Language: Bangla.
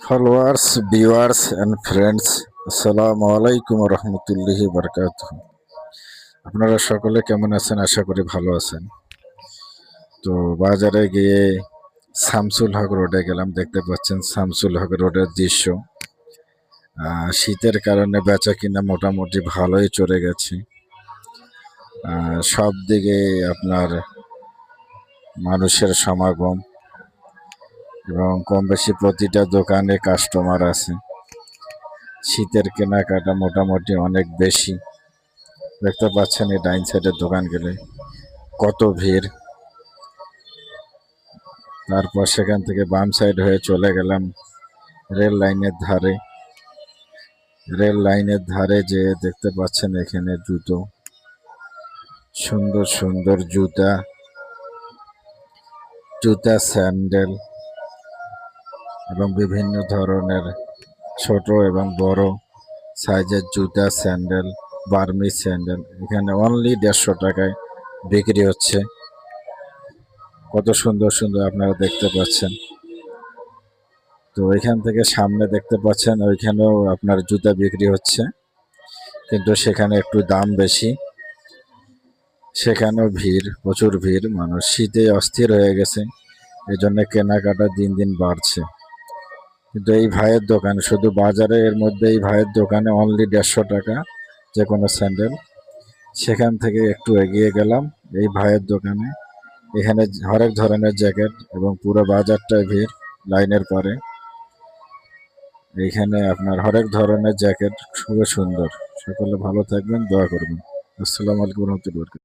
ফলোয়ার্স, ভিউয়ার্স অ্যান্ড ফ্রেন্ডস, আসসালামু আলাইকুম রহমতুল্লাহি বারকাতুহু। আপনারা সকলে কেমন আছেন? আশা করি ভালো আছেন। তো বাজারে গিয়ে শামসুল হক রোডে গেলাম। দেখতে পাচ্ছেন শামসুল হক রোডের দৃশ্য। শীতের কারণে বেচা কিনা মোটামুটি ভালোই চলে গেছে। সব দিকে আপনার মানুষের সমাগম এবং কম বেশি প্রতিটা দোকানে কাস্টমার আছে। শীতের কেনাকাটা মোটামুটি অনেক বেশি। দেখতে পাচ্ছেন এই ডাইন সাইডের দোকান গেলে কত ভিড়। তারপর সেখান থেকে বাম সাইড হয়ে চলে গেলাম রেল লাইনের ধারে যে দেখতে পাচ্ছেন এখানে জুতো, সুন্দর সুন্দর জুতা, স্যান্ডেল এবং বিভিন্ন ধরনের ছোট এবং বড় সাইজের জুতা, স্যান্ডেল, বার্মি স্যান্ডেল এখানে অনলি 150 টাকায় বিক্রি হচ্ছে। কত সুন্দর সুন্দর আপনারা দেখতে পাচ্ছেন। তো এখান থেকে সামনে দেখতে পাচ্ছেন ওইখানেও আপনার জুতা বিক্রি হচ্ছে, কিন্তু সেখানে একটু দাম বেশি। সেখানেও ভিড়, প্রচুর ভিড়, মানুষ শীতে অস্থির হয়ে গেছে, এই জন্য কেনাকাটা দিন দিন বাড়ছে। কিন্তু এই ভাইয়ের দোকান, শুধু বাজারে এর মধ্যে এই ভাইয়ের দোকানে অনলি 150 টাকা যে কোনো স্যান্ডেল। সেখান থেকে একটু এগিয়ে গেলাম এই ভাইয়ের দোকানে, এখানে হরেক ধরনের জ্যাকেট এবং পুরো বাজারটায় ভিড় লাইনের পরে। এইখানে আপনার হরেক ধরনের জ্যাকেট, খুবই সুন্দর। সকলে ভালো থাকবেন, দোয়া করবেন। আসসালামু আলাইকুম রহমতুল্লাহ।